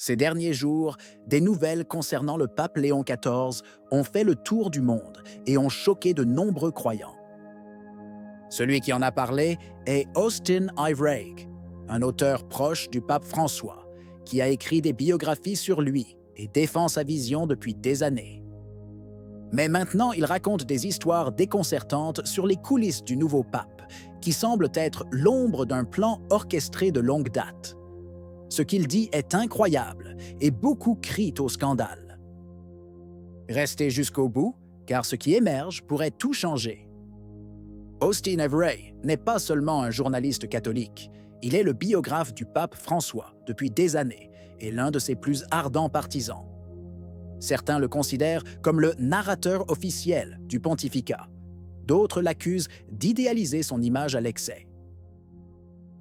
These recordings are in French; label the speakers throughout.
Speaker 1: Ces derniers jours, des nouvelles concernant le pape Léon XIV ont fait le tour du monde et ont choqué de nombreux croyants. Celui qui en a parlé est Austin Ivereigh, un auteur proche du pape François, qui a écrit des biographies sur lui et défend sa vision depuis des années. Mais maintenant, il raconte des histoires déconcertantes sur les coulisses du nouveau pape, qui semblent être l'ombre d'un plan orchestré de longue date. Ce qu'il dit est incroyable et beaucoup crient au scandale. Restez jusqu'au bout, car ce qui émerge pourrait tout changer. Austin Ivereigh n'est pas seulement un journaliste catholique, il est le biographe du pape François depuis des années et l'un de ses plus ardents partisans. Certains le considèrent comme le narrateur officiel du pontificat. D'autres l'accusent d'idéaliser son image à l'excès.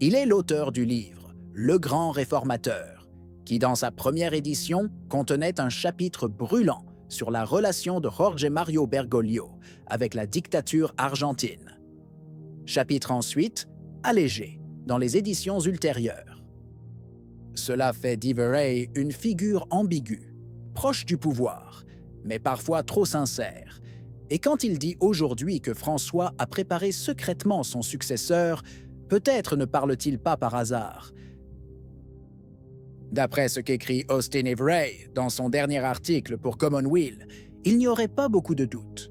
Speaker 1: Il est l'auteur du livre « Le Grand Réformateur », qui dans sa première édition contenait un chapitre brûlant sur la relation de Jorge Mario Bergoglio avec la dictature argentine. Chapitre ensuite allégé dans les éditions ultérieures. Cela fait d'Ivereigh une figure ambiguë, proche du pouvoir, mais parfois trop sincère. Et quand il dit aujourd'hui que François a préparé secrètement son successeur, peut-être ne parle-t-il pas par hasard. D'après ce qu'écrit Austin Ivereigh dans son dernier article pour Commonweal, il n'y aurait pas beaucoup de doutes.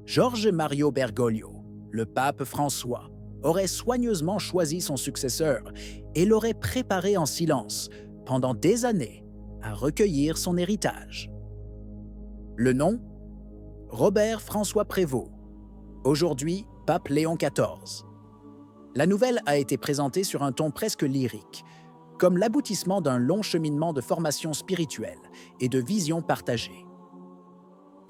Speaker 1: Jorge Mario Bergoglio, le pape François, aurait soigneusement choisi son successeur et l'aurait préparé en silence pendant des années à recueillir son héritage. Le nom ? Robert François Prévost, aujourd'hui pape Léon XIV. La nouvelle a été présentée sur un ton presque lyrique, comme l'aboutissement d'un long cheminement de formation spirituelle et de vision partagée.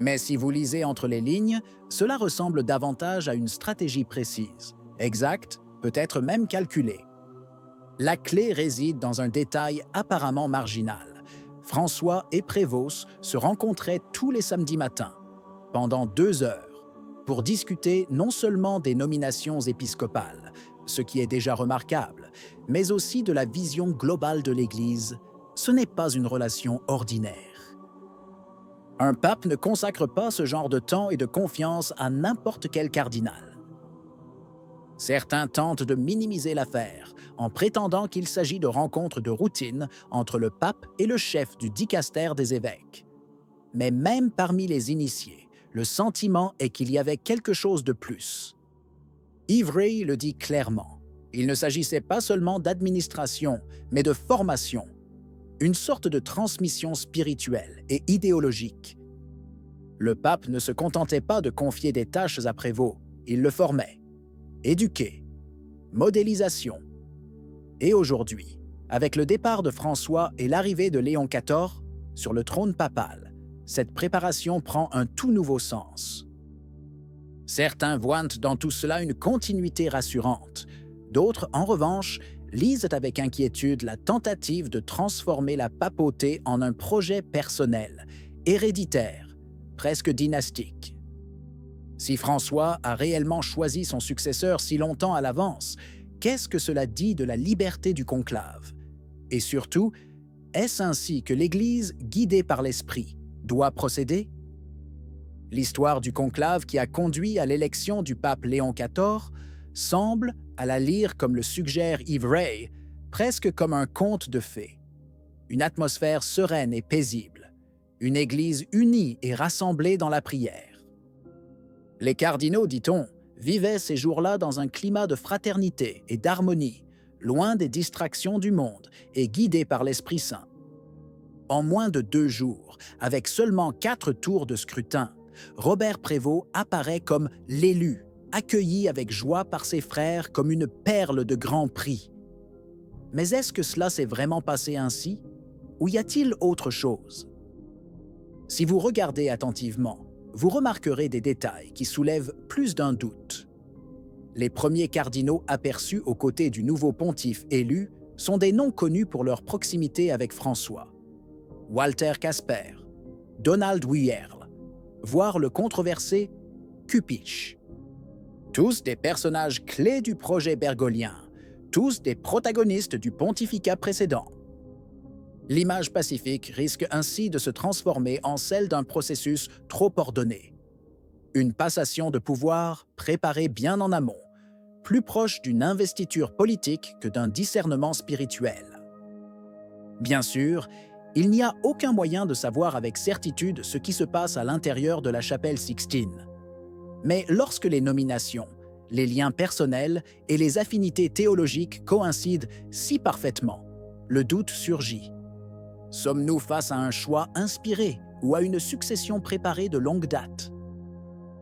Speaker 1: Mais si vous lisez entre les lignes, cela ressemble davantage à une stratégie précise, exacte, peut-être même calculée. La clé réside dans un détail apparemment marginal. François et Prévost se rencontraient tous les samedis matins, pendant 2 heures, pour discuter non seulement des nominations épiscopales, ce qui est déjà remarquable, mais aussi de la vision globale de l'Église. Ce n'est pas une relation ordinaire. Un pape ne consacre pas ce genre de temps et de confiance à n'importe quel cardinal. Certains tentent de minimiser l'affaire en prétendant qu'il s'agit de rencontres de routine entre le pape et le chef du dicastère des évêques. Mais même parmi les initiés, le sentiment est qu'il y avait quelque chose de plus. Ivereigh le dit clairement. Il ne s'agissait pas seulement d'administration, mais de formation, une sorte de transmission spirituelle et idéologique. Le pape ne se contentait pas de confier des tâches à Prévost, il le formait. Éduquer, modélisation. Et aujourd'hui, avec le départ de François et l'arrivée de Léon XIV sur le trône papal, cette préparation prend un tout nouveau sens. Certains voient dans tout cela une continuité rassurante. D'autres, en revanche, lisent avec inquiétude la tentative de transformer la papauté en un projet personnel, héréditaire, presque dynastique. Si François a réellement choisi son successeur si longtemps à l'avance, qu'est-ce que cela dit de la liberté du conclave? Et surtout, est-ce ainsi que l'Église, guidée par l'Esprit, doit procéder? L'histoire du conclave qui a conduit à l'élection du pape Léon XIV semble, à la lire comme le suggère Ivereigh, presque comme un conte de fées. Une atmosphère sereine et paisible, une Église unie et rassemblée dans la prière. Les cardinaux, dit-on, vivaient ces jours-là dans un climat de fraternité et d'harmonie, loin des distractions du monde et guidés par l'Esprit Saint. En moins de 2 jours, avec seulement 4 tours de scrutin, Robert Prévost apparaît comme l'élu, accueilli avec joie par ses frères comme une perle de grand prix. Mais est-ce que cela s'est vraiment passé ainsi? Ou y a-t-il autre chose? Si vous regardez attentivement, vous remarquerez des détails qui soulèvent plus d'un doute. Les premiers cardinaux aperçus aux côtés du nouveau pontife élu sont des noms connus pour leur proximité avec François. Walter Casper, Donald Weyerl, voire le controversé Cupich. Tous des personnages clés du projet bergoglien, tous des protagonistes du pontificat précédent. L'image pacifique risque ainsi de se transformer en celle d'un processus trop ordonné. Une passation de pouvoir préparée bien en amont, plus proche d'une investiture politique que d'un discernement spirituel. Bien sûr, il n'y a aucun moyen de savoir avec certitude ce qui se passe à l'intérieur de la chapelle Sixtine. Mais lorsque les nominations, les liens personnels et les affinités théologiques coïncident si parfaitement, le doute surgit. Sommes-nous face à un choix inspiré ou à une succession préparée de longue date?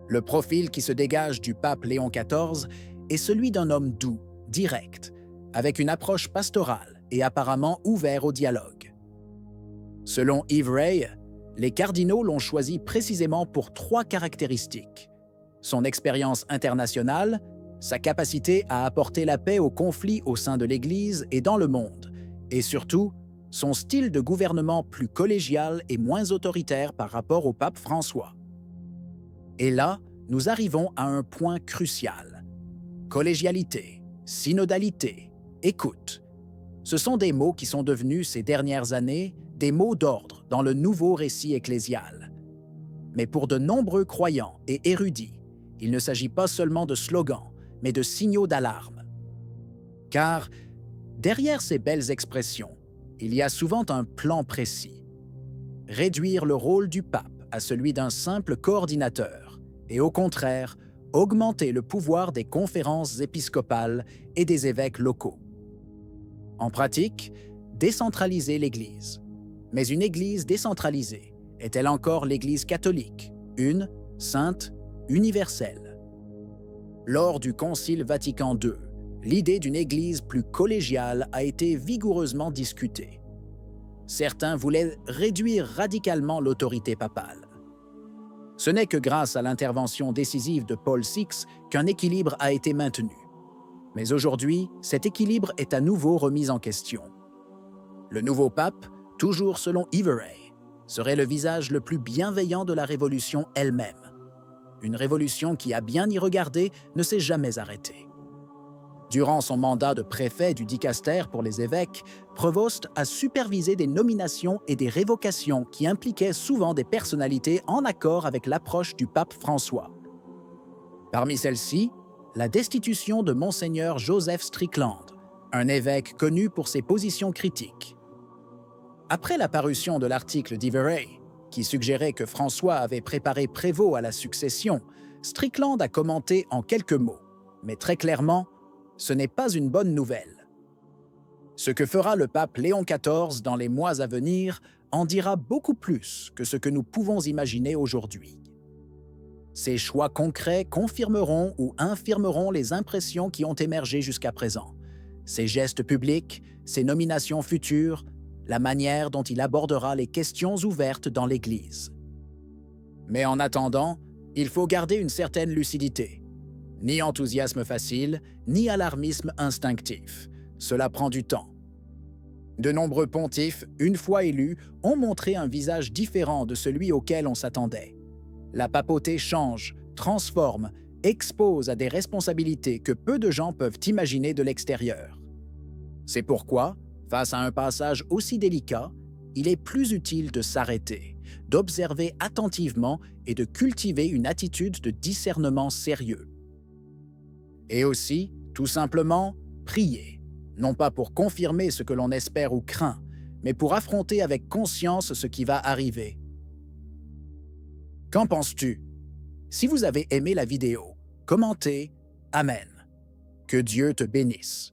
Speaker 1: Le profil qui se dégage du pape Léon XIV est celui d'un homme doux, direct, avec une approche pastorale et apparemment ouvert au dialogue. Selon Yves Ray, les cardinaux l'ont choisi précisément pour 3 caractéristiques: son expérience internationale, sa capacité à apporter la paix aux conflits au sein de l'Église et dans le monde, et surtout, son style de gouvernement plus collégial et moins autoritaire par rapport au pape François. Et là, nous arrivons à un point crucial. Collégialité, synodalité, écoute. Ce sont des mots qui sont devenus ces dernières années des mots d'ordre dans le nouveau récit ecclésial. Mais pour de nombreux croyants et érudits, il ne s'agit pas seulement de slogans, mais de signaux d'alarme. Car, derrière ces belles expressions, il y a souvent un plan précis. Réduire le rôle du pape à celui d'un simple coordinateur, et au contraire, augmenter le pouvoir des conférences épiscopales et des évêques locaux. En pratique, décentraliser l'Église. Mais une Église décentralisée est-elle encore l'Église catholique, une, sainte, universelle? Lors du Concile Vatican II, l'idée d'une Église plus collégiale a été vigoureusement discutée. Certains voulaient réduire radicalement l'autorité papale. Ce n'est que grâce à l'intervention décisive de Paul VI qu'un équilibre a été maintenu. Mais aujourd'hui, cet équilibre est à nouveau remis en question. Le nouveau pape, toujours selon Yves Ray, serait le visage le plus bienveillant de la Révolution elle-même. Une révolution qui, à bien y regarder, ne s'est jamais arrêtée. Durant son mandat de préfet du dicaster pour les évêques, Prevost a supervisé des nominations et des révocations qui impliquaient souvent des personnalités en accord avec l'approche du pape François. Parmi celles-ci, la destitution de Monseigneur Joseph Strickland, un évêque connu pour ses positions critiques. Après la parution de l'article d'Yves Ray, qui suggérait que François avait préparé Prévost à la succession, Strickland a commenté en quelques mots, mais très clairement, ce n'est pas une bonne nouvelle. Ce que fera le pape Léon XIV dans les mois à venir en dira beaucoup plus que ce que nous pouvons imaginer aujourd'hui. Ces choix concrets confirmeront ou infirmeront les impressions qui ont émergé jusqu'à présent. Ses gestes publics, ses nominations futures, la manière dont il abordera les questions ouvertes dans l'Église. Mais en attendant, il faut garder une certaine lucidité. Ni enthousiasme facile, ni alarmisme instinctif. Cela prend du temps. De nombreux pontifes, une fois élus, ont montré un visage différent de celui auquel on s'attendait. La papauté change, transforme, expose à des responsabilités que peu de gens peuvent imaginer de l'extérieur. C'est pourquoi, face à un passage aussi délicat, il est plus utile de s'arrêter, d'observer attentivement et de cultiver une attitude de discernement sérieux. Et aussi, tout simplement, prier, non pas pour confirmer ce que l'on espère ou craint, mais pour affronter avec conscience ce qui va arriver. Qu'en penses-tu? Si vous avez aimé la vidéo, commentez « Amen ». Que Dieu te bénisse.